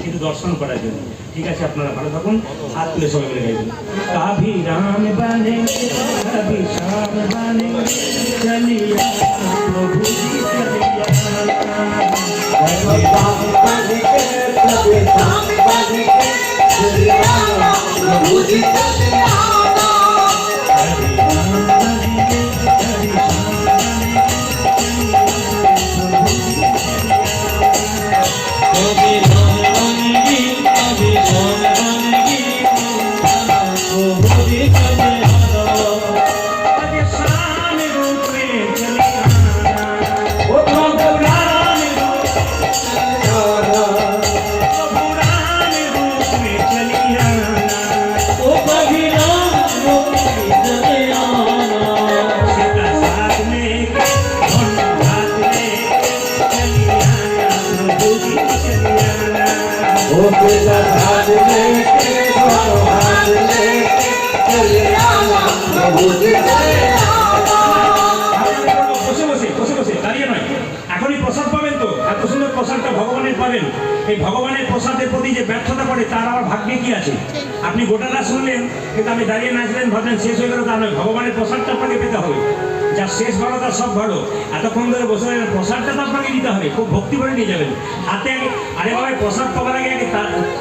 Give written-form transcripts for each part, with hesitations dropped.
কিন্তু দর্শন করার জন্য। ঠিক আছে, আপনারা ভালো থাকুন, হাত তুলে সবাই মিলে গাইবেন। কাভি রাম বানে কাভি শ্যাম বানে চলিয়া প্রভু জি চলিয়া, कभी राम बन के कभी श्याम बन के चले आना प्रभु जी चले आना। कभी राम बने कभी श्याम कभी राम बनेगी कभी श्याम बनेगी प्रभु जी चले आना। कभी श्याम रूप में चले आना, वो प्रभु राम रूप आना, प्रभु राम रूप में चली आना, वो कभी राम रूप में चले आना। सीता साथ लेके धनु हाथ लेके चली आना प्रभु जी चली आना। वो पिता हाथ लेके दोनों हाथ लेके चले आना प्रभु जी चले आना। বসে বসে বসে বসে দাঁড়িয়ে নয়, এখনই প্রসাদ পাবেন তো, এত সুন্দর প্রসাদটা ভগবানের পাবেন। এই ভগবানের প্রসাদের প্রতি যে ব্যর্থতা করে তার আবার ভাগ্যে কি আছে? আপনি গোটাটা শুনলেন কিন্তু আপনি দাঁড়িয়ে নাচলেন, ভাবলেন শেষ হয়ে গেল, তা নয়। ভগবানের প্রসাদটা আপনাকে পেতে হবে। যা শেষ ভালো তার সব ভালো। এতক্ষণ ধরে বসে রইলেন, প্রসাদটা তো আপনাকে নিতে হবে, খুব ভক্তি করে নিয়ে যাবেন। হাতে আগে, আরে বাবা প্রসাদ পাওয়ার আগে আগে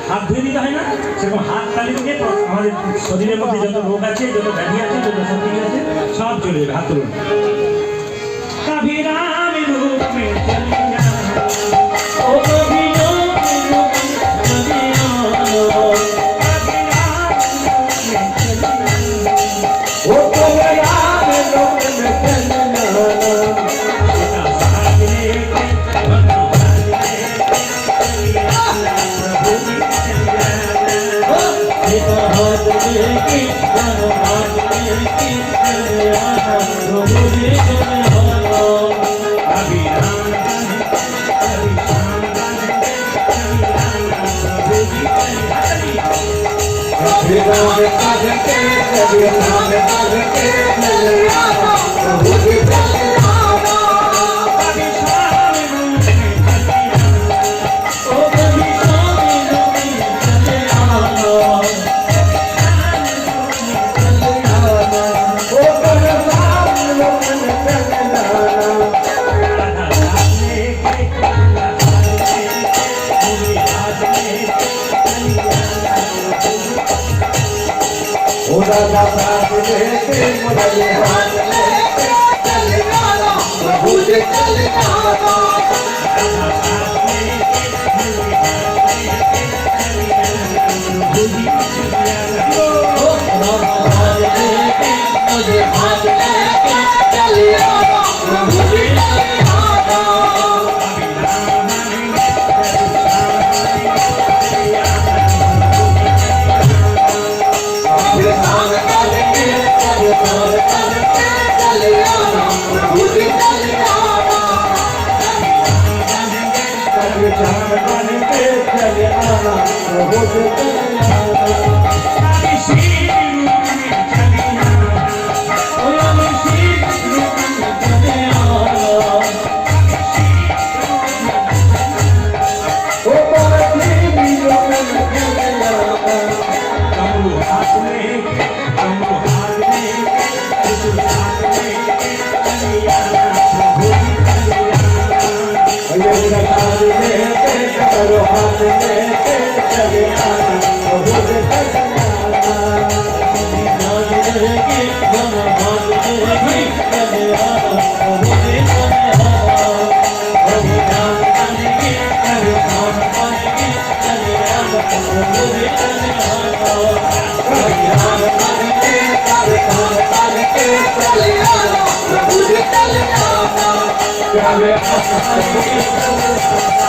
হাত ধুয়ে দিতে হয় না? সেরকম হাত তালি দিয়ে আমাদের শরীরের মধ্যে যত রোগ আছে, যত ব্যাধি আছে, যত শক্তি আছে সব চলে যাবে। হাত তুলুন। कभी राम रूप में चलिया, वो कभी राम रूप में चले आना। कभी राम रूप में चलिया, वो कभी राम रूप में चले आना। सीता साथ लेके धनु हाथ लेके चलिया प्रभु जी चलिया। सीता हाथ लेके दोनों हाथ लेके चले आना प्रभु जी चले आना। कभी राम बने कभी श्याम बने चलिया प्रभु जी चलिया। कभी राम बन के कभी श्याम बन के चले आना प्रभु जी चले आना। कभी श्याम रूप में चलिया, वो कभी श्याम रूप में चले आना। चले आना वो कभी राम रूप में चले आना। राधा हाथ लेके राधा हाथ लेके मुरली हाथ लेके चलिया वो राधा हाथ लेके मुरली हाथ लेके चले आना प्रभु जी चले आना। राधा हाथ लेके मुरली हाथ लेके चलिया प्रभु जी चलिया। वो राधा हाथ लेके मुरली हाथ लेके चले आना प्रभु जी चले आना। कभी राम बनेंगे कभी श्याम बनेंगे चलिया प्रभु जी चलिया। कभी राम बनेंगे कभी श्याम बनेंगे चले आना प्रभु जी चले आना। कभी श्याम बनेंगे चले आना प्रभु जी चले आना। कभी श्री रूप में चलिया, ओ राम श्री रूप में चले आना। ओ परम रूप में चले आना। कमरू हाथ लेके कमरू हाथ लेके त्रिशूल हाथ लेके चलिया प्रभु जी चलिया। ये हाथ लेके करो हाथ लेके चले आना प्रभु जी चले आना। हाथ लेके दोनों हाथ लेके चले आना प्रभु जी चले आना। कभी राम बनेगी कभी श्याम बनेगी चले आना प्रभु जी चले आना। कभी राम बनेगी कभी श्याम बनेगी चले आना प्रभु जी चले आना। कभी प्रभु जी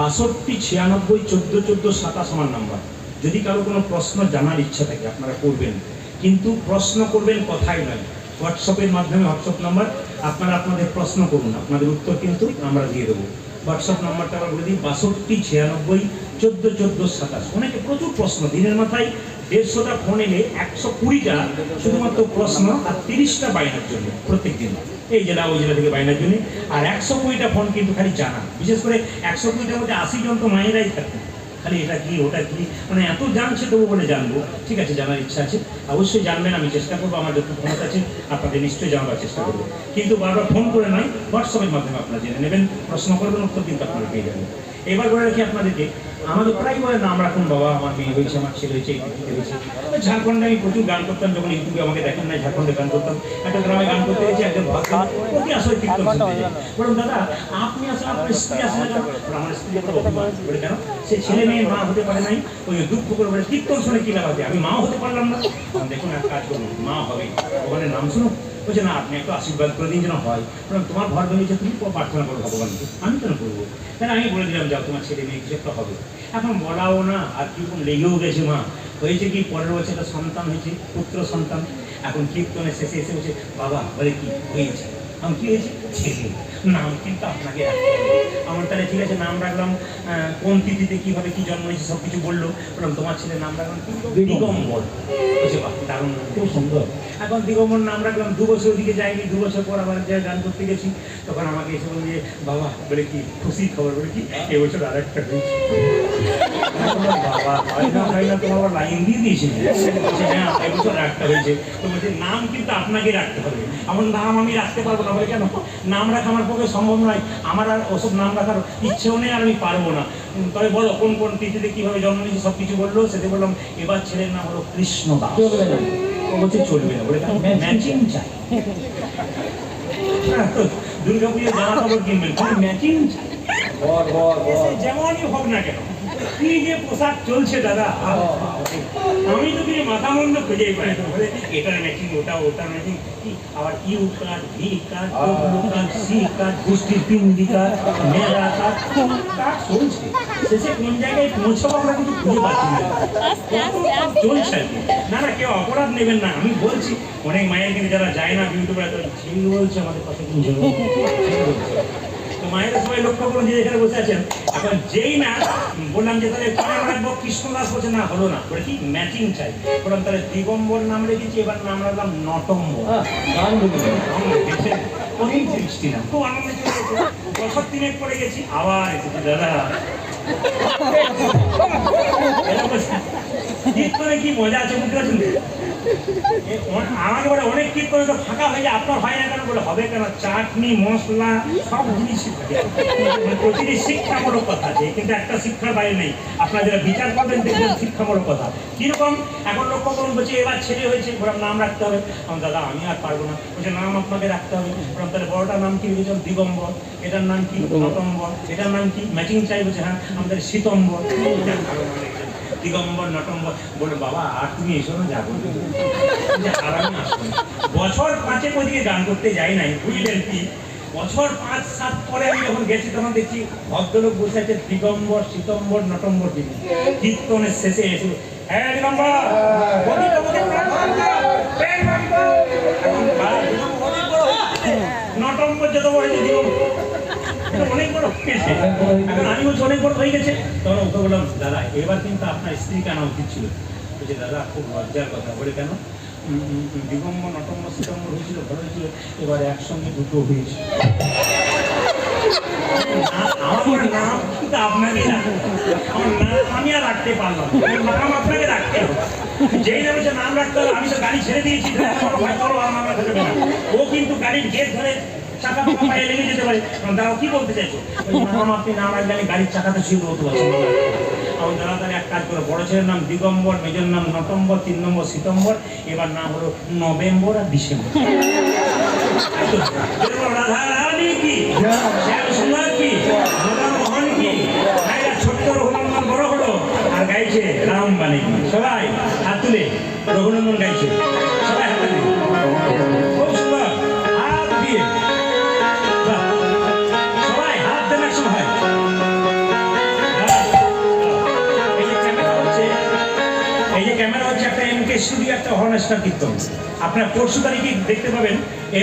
62 96 14 14 27 আমার নাম্বার। যদি কারো কোনো প্রশ্ন জানার ইচ্ছা থাকে আপনারা করবেন, কিন্তু প্রশ্ন করবেন কথাই নয়, হোয়াটসঅ্যাপের মাধ্যমে হোয়াটসঅ্যাপ নাম্বার, আপনারা আপনাদের প্রশ্ন করুন, আপনাদের উত্তর কিন্তু আমরা দিয়ে দেবো। হোয়াটসঅ্যাপ নাম্বারটা আবার বলে দিই, 62 96 14 14 27। অনেকে প্রচুর প্রশ্ন, দিনের মাথায় 150টা ফোন এলে 120টা শুধুমাত্র প্রশ্ন আর 30টা বাইনার জন্য প্রত্যেক দিন, এই জেলা ওই জেলা থেকে বাইনার জন্য। আর 120টা ফোন কিন্তু খালি জানা, বিশেষ করে 120টার মধ্যে 80 জন তো মায়েরাই থাকে, খালি এটা কি ওটা কি, মানে এত জানছে তবু বলে জানবো। ঠিক আছে, জানার ইচ্ছা আছে, অবশ্যই জানবেন, আমি চেষ্টা করবো, আমার যত ক্ষমতা আছে আপনাদের নিশ্চয়ই জানাবার চেষ্টা করবো। কিন্তু বারবার ফোন করে নয়, হোয়াটসঅ্যাপের মাধ্যমে আপনারা জেনে নেবেন, প্রশ্ন করবেন, উত্তর কিন্তু আপনারা পেয়ে যাবেন। এবার বলে রাখি আপনাদেরকে, আমাদের প্রায় বলে নাম রাখুন, বাবা আমার মেয়ে হয়েছে, আমার ছেলে হয়েছে, এই পৃথিবীতে হয়েছে। ঝাড়খণ্ডে আমি প্রচুর গান করতাম, যখন ইউটিউবে আমাকে দেখেন নাই, ঝাড়খণ্ডে গান করতাম। একটা গ্রামে গান করতে গেছি, একজন ভদ্রলোক প্রতি আসলে কীর্তন শুনতে যায়। বলুন দাদা আপনি আসলে আপনার স্ত্রী আসলে কেন? আমার স্ত্রী বলে কেন? সে ছেলে মেয়ে মা হতে পারে নাই, ওই দুঃখ করে বলে কীর্তন শুনে কি লাগাতে, আমি মাও হতে পারলাম না। দেখুন এক কাজ করুন, মা হবে, ওখানে নাম শুনুন। বলছে না আপনি একটু আশীর্বাদ করে দিন যেন হয়। তোমার ভর ভেবেছে, তুমি প্রার্থনা করো ভগবানকে, আমি কেন করবো? তাহলে আমি বলে দিলাম যাও, তোমার ছেলে মেয়ে কিছু একটা হবে। এখন বলাও না, আর কিরকম লেগেও গেছে। মা হয়েছে কি, 15 বছর একটা সন্তান হয়েছে, পুত্র সন্তান। এখন কীর্তনের শেষে এসে বলছে বাবা বলে কি হয়েছে? আমি কি হয়েছে? ছেলে। নাম কিন্তু আপনাকে রাখতে হবে। আমার তাহলে ঠিক আছে, নাম রাখলাম, কোন তিথিতে কিভাবে কি জন্ম হয়েছে সব কিছু বললো। বললাম তোমার ছেলের নাম রাখলাম দিগম্বর। বলছে বাহ দারুণ, খুব সুন্দর। এখন দিগম্বর নাম রাখলাম, 2 বছর ওদিকে যাইনি, 2 বছর পর আবার যে গান করতে গেছি, তখন আমাকে এসে বলছে বাবা বলে কি খুশির খবর, বলে কি এবছর আরেকটা হয়েছে। বাবা হয় না, তোমার আবার লাইন দিয়ে দিয়েছিল। হ্যাঁ এবছর আরেকটা হয়েছে। তো বলছে নাম কিন্তু আপনাকে রাখতে হবে। আমার নাম আমি রাখতে পারবো না। বলে কেন? নাম রাখা আমার পক্ষে সম্ভব নয়, আমার আর ওসব নাম রাখার ইচ্ছেও নেই, আর আমি পারবো না। তবে বলো কোন কোন তিথিতে কিভাবে জন্ম নিয়েছি সব কিছু বললো। সেটা বললাম এবার ছেলের নাম হলো কৃষ্ণ দাস। ও বলছে চলবে না, বলে ম্যাচিং চাই। দুর্গা পুজোর জামা কাপড় কিনবেন, ম্যাচিং চাই, যেমনই হোক না কেন। কি যে পোশাক চলছে দাদা, আমি তো কিছু মাথা মন্দ খুঁজেই পাই না। বলে এটার ম্যাচিং, ওটার ম্যাচিং, কি আবার U card, V card, C card, গোষ্ঠীর পিন্ডি কার্ড, মেলা কার্ড চলছে। শেষে কোন জায়গায় পৌঁছাবো আমরা কিন্তু খুঁজে পাচ্ছি না, চলছে আর কি। না না কেউ অপরাধ নেবেন না, আমি বলছি অনেক মায়ের কিন্তু যারা যায় না ইউটিউবে, ঠিক বলছে আমাদের কথা কিন্তু তো মায়েরা সবাই লক্ষ্য করুন যে এখানে বসে আছেন। এখন যেই না বললাম যে তাহলে নাম রাখবো কৃষ্ণদাস, বলছে না হলো না, বলে কি ম্যাচিং চাই। বললাম তাহলে দিগম্বর নাম রেখেছি, এবার নাম রাখলাম নটম্বর। খুব আনন্দ চলে গেছে, বছর 3 পরে গেছি, আবার এসেছি দাদা। কীর্তনে কি মজা আছে বুঝতে পারছেন? আমাকে বলে অনেক কীর্তনে তো ফাঁকা হয়ে যায়, আপনার হয় না কেন? বলে হবে কেন, চাটনি মশলা সব জিনিসই থাকে, প্রতিটি শিক্ষামূলক কথা আছে, কিন্তু একটা শিক্ষার বাইরে নেই। আপনারা যারা বিচার করবেন দেখবেন শিক্ষামূলক কথা কিরকম। এখন লক্ষ্য করুন, বলছে এবার ছেলে হয়েছে, ওরা নাম রাখতে হবে। আমার দাদা আমি আর পারবো না, বলছে নাম আপনাকে রাখতে হবে। বললাম তাহলে বড়টার নাম কি রেখেছেন? দিগম্বর। এটার নাম কি? নটম্বর। এটার নাম কি? ম্যাচিং চাই। বলছে হ্যাঁ আমাদের শীতম্বর। দিগম্বর নটম্বর। বলে বাবা আর তুমি এসো না, যাবো আর আমি আসবো না। বছর 5 ওইদিকে গান করতে যাই নাই, বুঝলেন কি? বছর 5-7 পরে আমি যখন গেছি তখন দেখছি ভদ্রলোক বসে আছে দিগম্বর, শীতম্বর, নটম্বর দিদি। কীর্তনের শেষে এসে হ্যাঁ দিগম্বর নটম্বর যত বড় হয়েছে দিগম্বর অনেক বড় হয়েছে। এখন আমি বলছি অনেক বড় হয়ে গেছে। তখন ওকে বললাম দাদা এবার কিন্তু আপনার স্ত্রীকে আনা উচিত ছিল। বলছে দাদা খুব লজ্জার কথা। বলে কেন? দিগম্বর নটম্বর শীতম্বর হয়েছিল, ভালো হয়েছিল, এবার একসঙ্গে দুটো হয়েছে। আমার নাম কিন্তু আপনাকে আমার নাম আমি আর রাখতে পারলাম, নাম আপনাকে রাখতে হবে। যেই নামে নাম রাখতে হবে, আমি তো গাড়ি ছেড়ে দিয়েছি, ও কিন্তু গাড়ির গেট ধরে চাকা পাকা পায়ে লেগে যেতে পারে। দাঁড়াও কি বলতে চাইছো? নাম আপনি নাম রাখলে আমি গাড়ির চাকাতে শুয়ে বলতে পারছি। আমার দাদা তাহলে এক কাজ করো, বড় ছেলের নাম দিগম্বর, মেজর নাম নটম্বর, 3 নম্বর শীতম্বর, এবার নাম হলো নভেম্বর আর ডিসেম্বর। রাধা রানী কি, শ্যাম সুন্দর কি, মদন মোহন কি, ছোট্ট রঘুনন্দন বড় হলো আর গাইছে রাম বাণী কি। সবাই হাত তুলে রঘুনন্দন গাইছে, সবাই হাত তুলে খুব সুন্দর হাত দিয়ে সবাই হাত দেন এক সময়। এই যে ক্যামেরা হচ্ছে একটা MK স্টুডিও একটা হচ্ছে অহর্ণাষ্টার কীর্তন। আপনারা পরশু তারিখে দেখতে পাবেন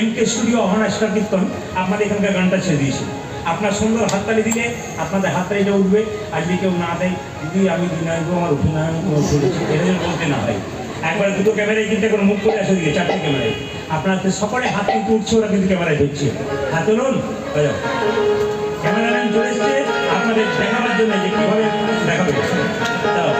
MK স্টুডিও অহর্ণাষ্টার কীর্তন। আপনাদের এখানকার গানটা ছেড়ে দিয়েছি। আপনার সুন্দর হাততালি দিলে আপনাদের হাততালিটা উঠবে। আর যদি কেউ না দেয়, দিদি আমি অভিনয় আমার অভিনয় করেছি, এটা যেন বলতে না হয়। একবার দুটো ক্যামেরায় কিন্তু কোনো মুখ করে আসে দিকে 4টে ক্যামেরায়। আপনাদের সকলে হাত কিন্তু উঠছে, ওরা কিন্তু ক্যামেরায় ধরছে। হাত তুলুন, ক্যামেরাম্যান চলে এসছে আপনাদের দেখাবার জন্য যে কিভাবে দেখাবে। দাও।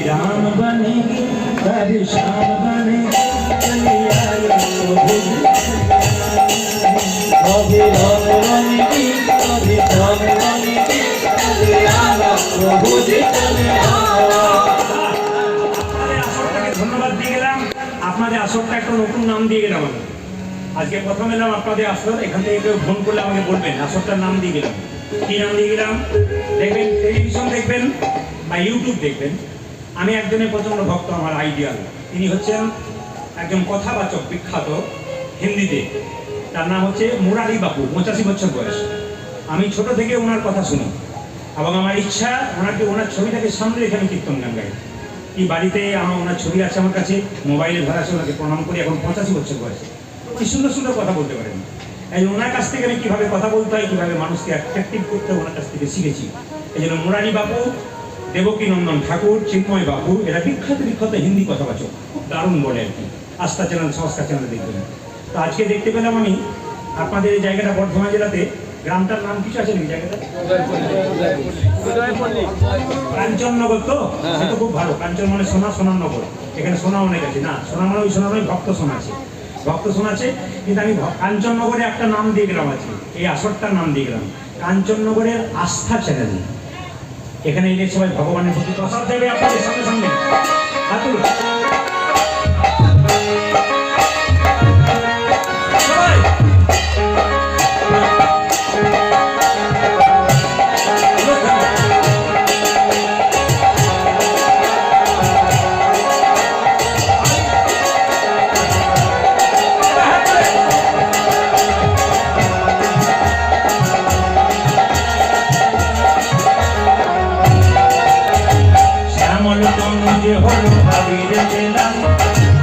राम बनेगी कभी शाम बनेगी चलिया कभी राम बनेगी कभी शाम बनेगी चलिया प्रभु जी चले ধন্যবাদ দিয়ে গেলাম। আপনাদের আসরটা একটা নতুন নাম দিয়ে গেলাম। আমি আজকে প্রথম এলাম আপনাদের আসর, এখান থেকে কেউ ফোন করলে আমাকে বলবেন আসরটার নাম দিয়ে গেলাম। কি নাম দিয়ে গেলাম? দেখবেন টেলিভিশন দেখবেন বা ইউটিউব দেখবেন। আমি একজনের প্রচন্ড ভক্ত, আমার আইডিয়াল। তিনি হচ্ছেন একজন কথাবাচক বিখ্যাত হিন্দিতে। তার নাম হচ্ছে মুরারি বাপু, 85 বছর বয়স। আমি ছোট থেকে ওনার কথা শুনি এবং আমার ইচ্ছা ওনার ছবিটাকে সামনে রেখে আমি কীর্তন গান গাই। কি বাড়িতে আমার ওনার ছবি আছে আমার কাছে, মোবাইলে ধরা আছে, ওনাকে প্রণাম করি। এখন 85 বছর বয়সে কি সুন্দর সুন্দর কথা বলতে পারেন। এই ওনার কাছ থেকে আমি কীভাবে কথা বলতে হয়, কীভাবে মানুষকে অ্যাট্রাক্টিভ করতে হয়, ওনার কাছ থেকে শিখেছি। এই জন্য মুরারি বাপু, দেবকী নন্দন ঠাকুর, চিন্ময় বাবু, এরা বিখ্যাত বিখ্যাত হিন্দি কথাবাচক, খুব দারুণ বলে আর কি। আস্থা চ্যানেল, সংস্কার চ্যানেল দেখবেন। তো আজকে দেখতে পেলাম আমি আপনাদের এই জায়গাটা বর্ধমান জেলাতে, গ্রামটার নাম কিছু আছে নাকি জায়গাটা? কাঞ্চননগর। তো সে তো খুব ভালো। কাঞ্চন মানে সোনা, সোনার নগর। এখানে সোনা অনেক আছে না, সোনা মানে ওই সোনা নয়, ভক্ত সোনা আছে, ভক্ত সোনা আছে। কিন্তু আমি কাঞ্চননগরে একটা নাম দিয়ে গেলাম আজকে, এই আসরটার নাম দিয়ে গেলাম কাঞ্চননগরের আস্থা চ্যানেল। এখানে এলে সবাই ভগবানের প্রতি প্রসাদ দেবে আপনাদের সামনে সামনে। হাতুল যে হলো আবিরে দিলাম,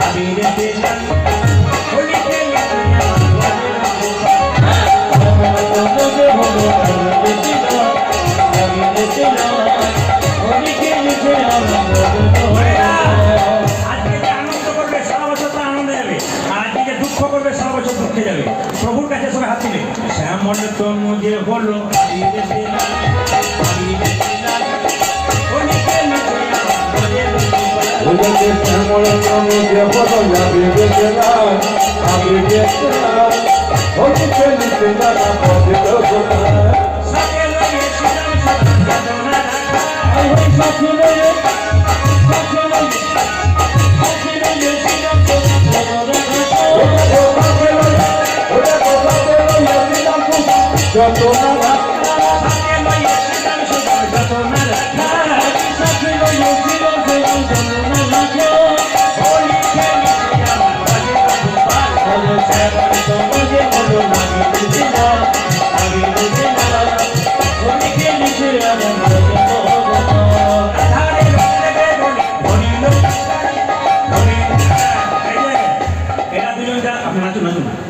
আবিরে দিলাম, হোলি খেলে আজকে যে আনন্দ করবে সারা বছর তো আনন্দে যাবে, আর আজকে যে দুঃখ করবে সারা বছর দুঃখে যাবে। প্রভুর কাছে সবাই হাত দিলে শ্যামল তনু যে হলো আবিরে দিলাম, আবিরে দিলাম, হোলি খেলে Porque estamos en la noche, cuando ya vive de la, a vivir de la, porque se me queda la parte de la soledad. Ay, ay, sáquelo yo, sáquelo yo, sáquelo yo,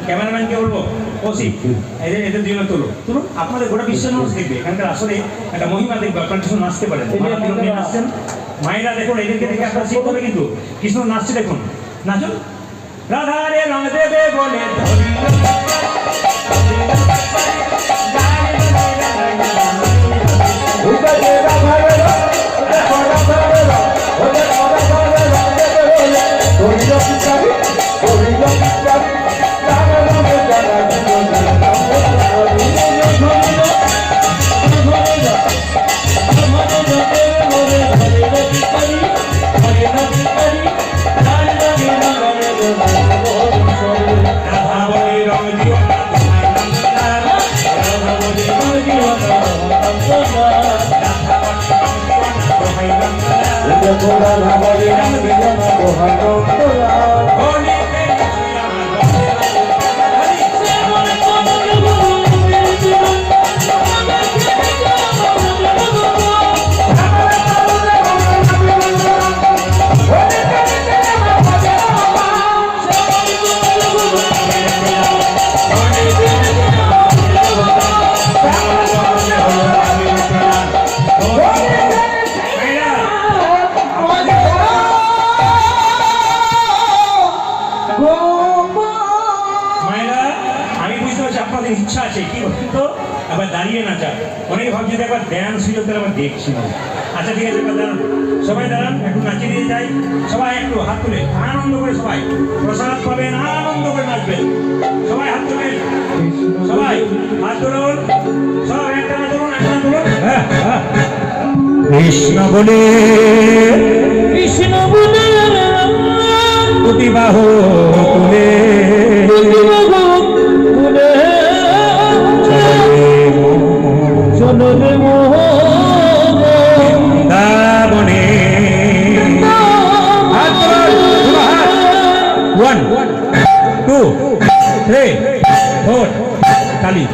ক্যামেরাম্যানকে বলবো কৌশিক এদের দুজনে তোলো তুলো, আপনাদের গোটা বিশ্বের মানুষ দেখবে। এখানকার আসলে একটা মহিমা দেখবে, আপনার কিছু নাচতে পারেন। নাচছেন মায়েরা, দেখুন এদেরকে দেখে আপনার শিখতে হবে। কিন্তু কৃষ্ণ নাচছে দেখুন, নাচুন। রাধারে রং দেবে বলে ইচ্ছা আছে কি বলুন তো, আবার দাঁড়িয়ে নাচা। অনেকে ভাবছি যে একবার ধ্যান ছিল তাহলে আবার দেখছি না। আচ্ছা ঠিক আছে, এবার দাঁড়ান, সবাই দাঁড়ান, একটু নাচিয়ে দিয়ে যাই। সবাই একটু হাত তুলে আনন্দ করে, সবাই প্রসাদ পাবেন, আনন্দ করে নাচবেন। সবাই হাত তুলেন, সবাই হাত তুলুন, সব একটা না তুলুন, একটা না তুলুন। কৃষ্ণ বলে কৃষ্ণ বলে প্রতিবাহ তুলে চলবে বৃন্দাবনে। 1 2 3 4 তালি।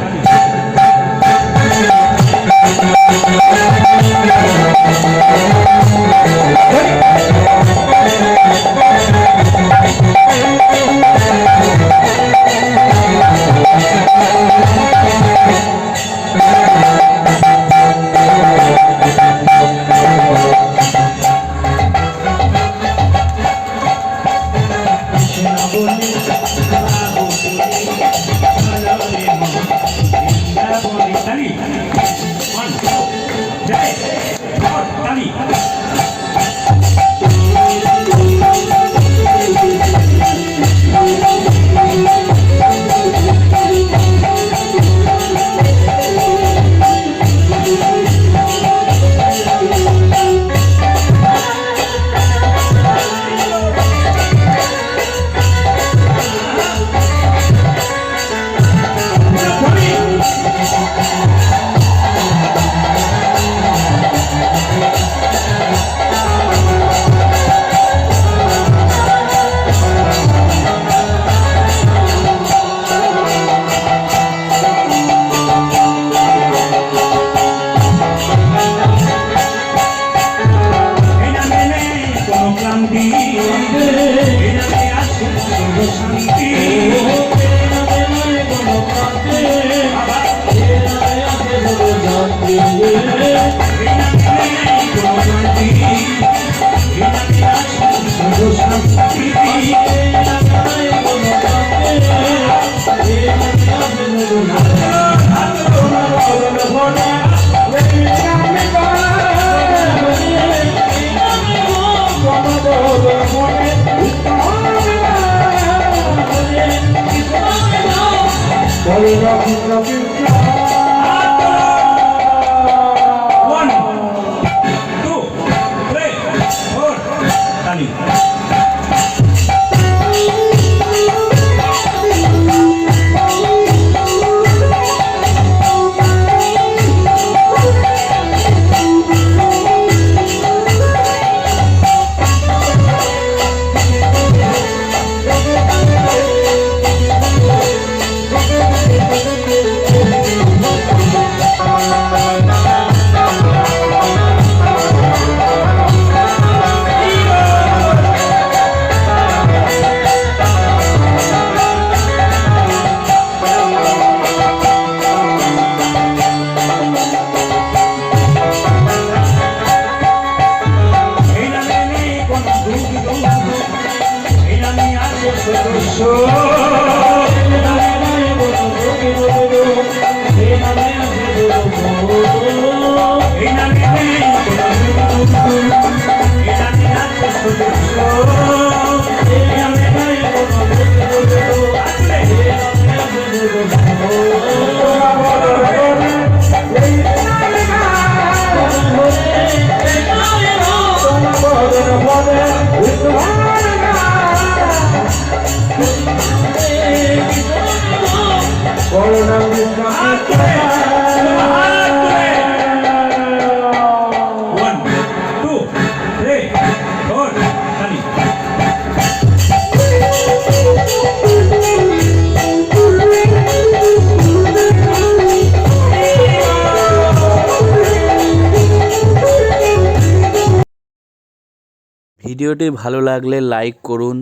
ভিডিওটি ভালো লাগলে লাইক করুন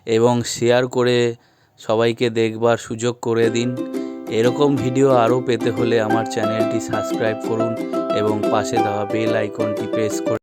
এবং শেয়ার করে সবাইকে দেখবার সুযোগ করে দিন। এরকম ভিডিও আরও পেতে হলে আমার চ্যানেলটি সাবস্ক্রাইব করুন এবং পাশে দেওয়া বেল আইকনটি প্রেস করুন।